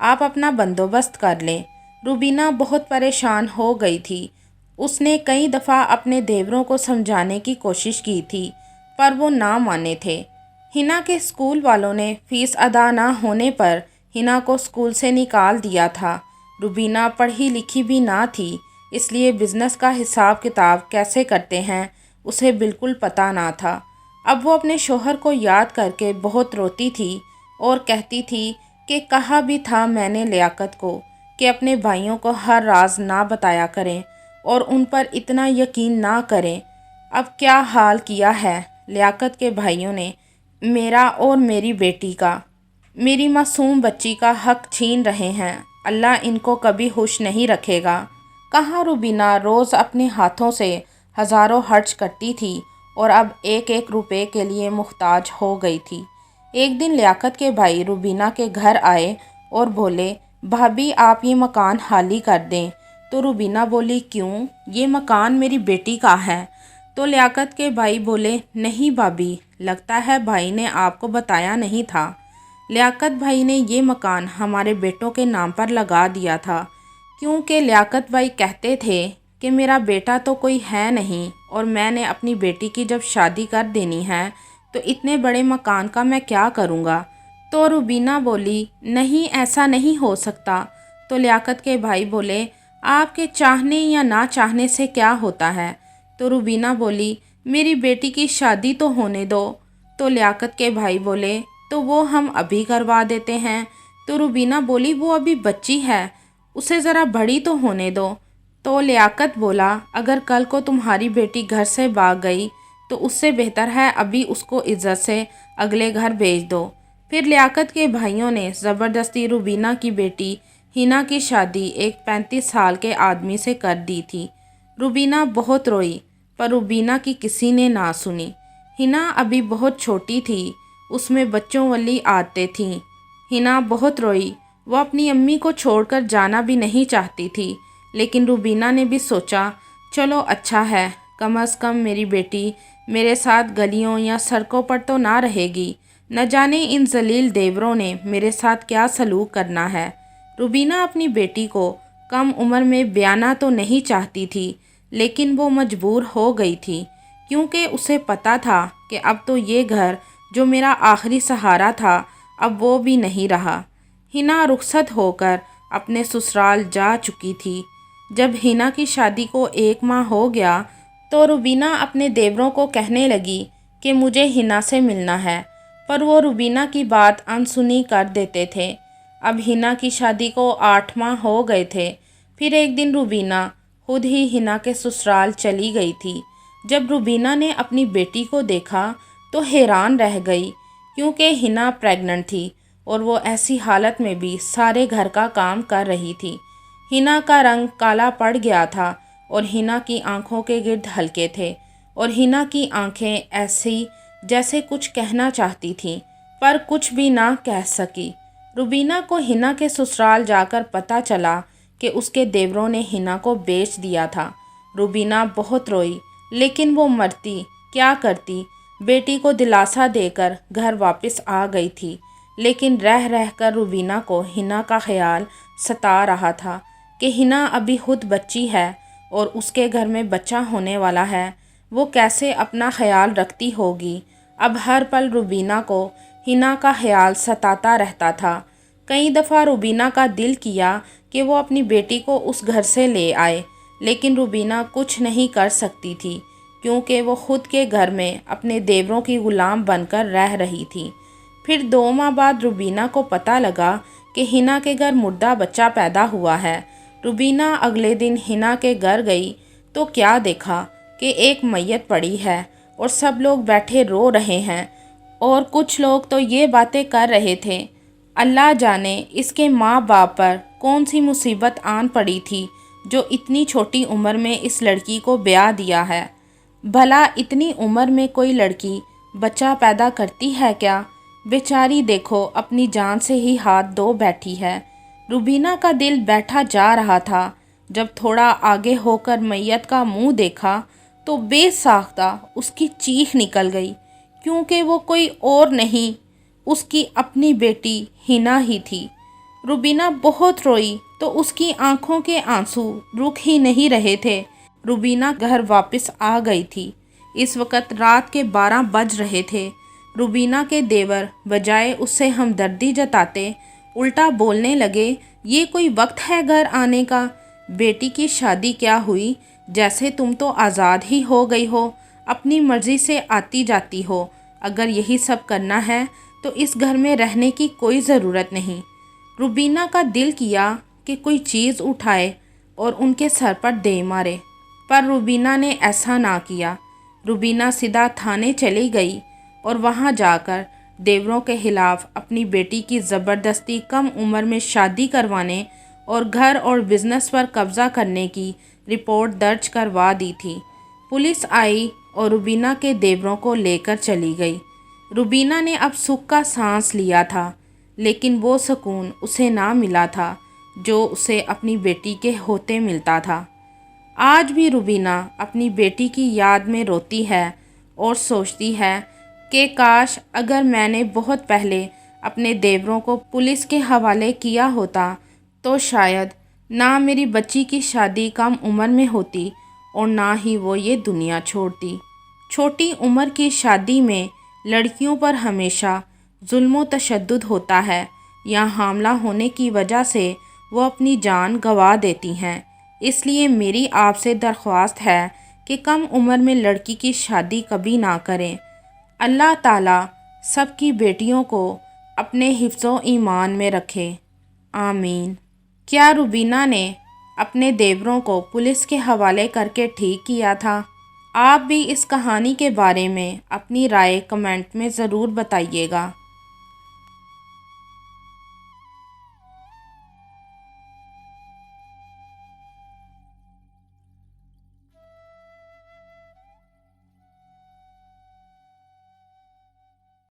آپ اپنا بندوبست کر لیں۔ روبینہ بہت پریشان ہو گئی تھی۔ اس نے کئی دفعہ اپنے دیوروں کو سمجھانے کی کوشش کی تھی پر وہ نہ مانے تھے۔ ہنا کے اسکول والوں نے فیس ادا نہ ہونے پر ہنا کو اسکول سے نکال دیا تھا۔ روبینہ پڑھی لکھی بھی نہ تھی، اس لیے بزنس کا حساب کتاب کیسے کرتے ہیں اسے بالکل پتہ نہ تھا۔ اب وہ اپنے شوہر کو یاد کر کے بہت روتی تھی اور کہتی تھی کہ کہا بھی تھا میں نے لیاقت کو کہ اپنے بھائیوں کو ہر راز نہ بتایا کریں اور ان پر اتنا یقین نہ کریں۔ اب کیا حال کیا ہے لیاقت کے بھائیوں نے میرا اور میری بیٹی کا، میری معصوم بچی کا حق چھین رہے ہیں۔ اللہ ان کو کبھی خوش نہیں رکھے گا۔ کہاں روبینہ روز اپنے ہاتھوں سے ہزاروں خرچ کرتی تھی اور اب ایک ایک روپے کے لیے محتاج ہو گئی تھی۔ ایک دن لیاقت کے بھائی روبینہ کے گھر آئے اور بولے بھابھی آپ یہ مکان خالی کر دیں۔ تو روبینہ بولی کیوں؟ یہ مکان میری بیٹی کا ہے۔ تو لیاقت کے بھائی بولے نہیں بھابھی، لگتا ہے بھائی نے آپ کو بتایا نہیں تھا۔ لیاقت بھائی نے یہ مکان ہمارے بیٹوں کے نام پر لگا دیا تھا کیونکہ لیاقت بھائی کہتے تھے کہ میرا بیٹا تو کوئی ہے نہیں اور میں نے اپنی بیٹی کی جب شادی کر دینی ہے تو اتنے بڑے مکان کا میں کیا کروں گا۔ تو روبینہ بولی نہیں ایسا نہیں ہو سکتا۔ تو لیاقت کے بھائی بولے آپ کے چاہنے یا نہ چاہنے سے کیا ہوتا ہے۔ تو روبینہ بولی میری بیٹی کی شادی تو ہونے دو۔ تو لیاقت کے بھائی بولے تو وہ ہم ابھی کروا دیتے ہیں۔ تو روبینہ بولی وہ ابھی بچی ہے، اسے ذرا بڑی تو ہونے دو۔ تو لیاقت بولا اگر کل کو تمہاری بیٹی گھر سے بھاگ گئی تو اس سے بہتر ہے ابھی اس کو عزت سے اگلے گھر بھیج دو۔ پھر لیاقت کے بھائیوں نے زبردستی روبینہ کی بیٹی ہنا کی شادی ایک 35 سال کے آدمی سے کر دی تھی۔ روبینہ بہت روئی پر روبینہ کی کسی نے نہ سنی۔ ہنا ابھی بہت چھوٹی تھی، اس میں بچوں والی عادتیں تھیں۔ ہنا بہت روئی، وہ اپنی امی کو چھوڑ کر جانا بھی نہیں چاہتی تھی، لیکن روبینہ نے بھی سوچا چلو اچھا ہے، کم از کم میری بیٹی میرے ساتھ گلیوں یا سڑکوں پر تو نہ رہے گی، نہ جانے ان ذلیل دیوروں نے میرے ساتھ کیا سلوک کرنا ہے۔ روبینہ اپنی بیٹی کو کم عمر میں بیانا تو نہیں چاہتی تھی، لیکن وہ مجبور ہو گئی تھی کیونکہ اسے پتہ تھا کہ اب تو یہ گھر جو میرا آخری سہارا تھا اب وہ بھی نہیں رہا۔ ہنا رخصت ہو کر اپنے سسرال جا چکی تھی۔ جب ہنا کی شادی کو 1 ماہ ہو گیا تو روبینہ اپنے دیوروں کو کہنے لگی کہ مجھے ہنا سے ملنا ہے، پر وہ روبینہ کی بات انسنی کر دیتے تھے۔ اب ہنا کی شادی کو 8 ماہ ہو گئے تھے۔ پھر ایک دن روبینہ خود ہی ہنا کے سسرال چلی گئی تھی۔ جب روبینہ نے اپنی بیٹی کو دیکھا تو حیران رہ گئی کیونکہ ہنا پریگننٹ تھی اور وہ ایسی حالت میں بھی سارے گھر کا کام کر رہی تھی۔ ہنا کا رنگ کالا پڑ گیا تھا اور ہنا کی آنکھوں کے گرد ہلکے تھے اور ہنا کی آنکھیں ایسی جیسے کچھ کہنا چاہتی تھیں پر کچھ بھی نہ کہہ سکی۔ روبینہ کو ہنا کے سسرال جا کر پتہ چلا کہ اس کے دیوروں نے ہنا کو بیچ دیا تھا۔ روبینہ بہت روئی لیکن وہ مرتی کیا کرتی، بیٹی کو دلاسا دے کر گھر واپس آ گئی تھی، لیکن رہ رہ کر روبینہ کو ہنا کا خیال ستا رہا تھا کہ ہنا ابھی خود بچی ہے اور اس کے گھر میں بچہ ہونے والا ہے، وہ کیسے اپنا خیال رکھتی ہوگی۔ اب ہر پل روبینہ کو ہنا کا خیال ستاتا رہتا تھا۔ کئی دفعہ روبینہ کا دل کیا کہ وہ اپنی بیٹی کو اس گھر سے لے آئے، لیکن روبینہ کچھ نہیں کر سکتی تھی کیونکہ وہ خود کے گھر میں اپنے دیوروں کی غلام بن کر رہ رہی تھی۔ پھر 2 ماہ بعد روبینہ کو پتہ لگا کہ ہنا کے گھر مردہ بچہ پیدا ہوا ہے۔ روبینہ اگلے دن ہنا کے گھر گئی تو کیا دیکھا کہ ایک میت پڑی ہے اور سب لوگ بیٹھے رو رہے ہیں اور کچھ لوگ تو یہ باتیں کر رہے تھے اللہ جانے اس کے ماں باپ پر کون سی مصیبت آن پڑی تھی جو اتنی چھوٹی عمر میں اس لڑکی کو بیاہ دیا ہے۔ بھلا اتنی عمر میں کوئی لڑکی بچہ پیدا کرتی ہے کیا؟ بیچاری دیکھو اپنی جان سے ہی ہاتھ دھو بیٹھی ہے۔ روبینہ کا دل بیٹھا جا رہا تھا۔ جب تھوڑا آگے ہو کر میت کا منہ دیکھا تو بے ساختہ اس کی چیخ نکل گئی کیونکہ وہ کوئی اور نہیں اس کی اپنی بیٹی ہنا ہی تھی۔ روبینہ بہت روئی تو اس کی آنکھوں کے آنسو رک ہی نہیں رہے تھے۔ روبینہ گھر واپس آ گئی تھی۔ اس وقت رات کے 12 بج رہے تھے۔ روبینہ کے دیور بجائے اس سے ہمدردی جتاتے الٹا بولنے لگے، یہ کوئی وقت ہے گھر آنے کا؟ بیٹی کی شادی کیا ہوئی؟ جیسے تم تو آزاد ہی ہو گئی ہو، اپنی مرضی سے آتی جاتی ہو۔ اگر یہی سب کرنا ہے تو اس گھر میں رہنے کی کوئی ضرورت نہیں۔ روبینہ کا دل کیا کہ کوئی چیز اٹھائے اور ان کے سر پر دے مارے، پر روبینہ نے ایسا نہ کیا۔ روبینہ سیدھا تھانے چلی گئی اور وہاں جا کر دیوروں کے خلاف اپنی بیٹی کی زبردستی کم عمر میں شادی کروانے اور گھر اور بزنس پر قبضہ کرنے کی رپورٹ درج کروا دی تھی۔ پولیس آئی اور روبینہ کے دیوروں کو لے کر چلی گئی۔ روبینہ نے اب سکھ کا سانس لیا تھا، لیکن وہ سکون اسے نہ ملا تھا جو اسے اپنی بیٹی کے ہوتے ملتا تھا۔ آج بھی روبینہ اپنی بیٹی کی یاد میں روتی ہے اور سوچتی ہے کہ کاش اگر میں نے بہت پہلے اپنے دیوروں کو پولیس کے حوالے کیا ہوتا تو شاید نہ میری بچی کی شادی کم عمر میں ہوتی اور نہ ہی وہ یہ دنیا چھوڑتی۔ چھوٹی عمر کی شادی میں لڑکیوں پر ہمیشہ ظلم و تشدد ہوتا ہے یا حاملہ ہونے کی وجہ سے وہ اپنی جان گنوا دیتی ہیں۔ اس لیے میری آپ سے درخواست ہے کہ کم عمر میں لڑکی کی شادی کبھی نہ کریں۔ اللہ تعالیٰ سب کی بیٹیوں کو اپنے حفظ و ایمان میں رکھے، آمین۔ کیا روبینہ نے اپنے دیوروں کو پولیس کے حوالے کر کے ٹھیک کیا تھا؟ آپ بھی اس کہانی کے بارے میں اپنی رائے کمنٹ میں ضرور بتائیے گا۔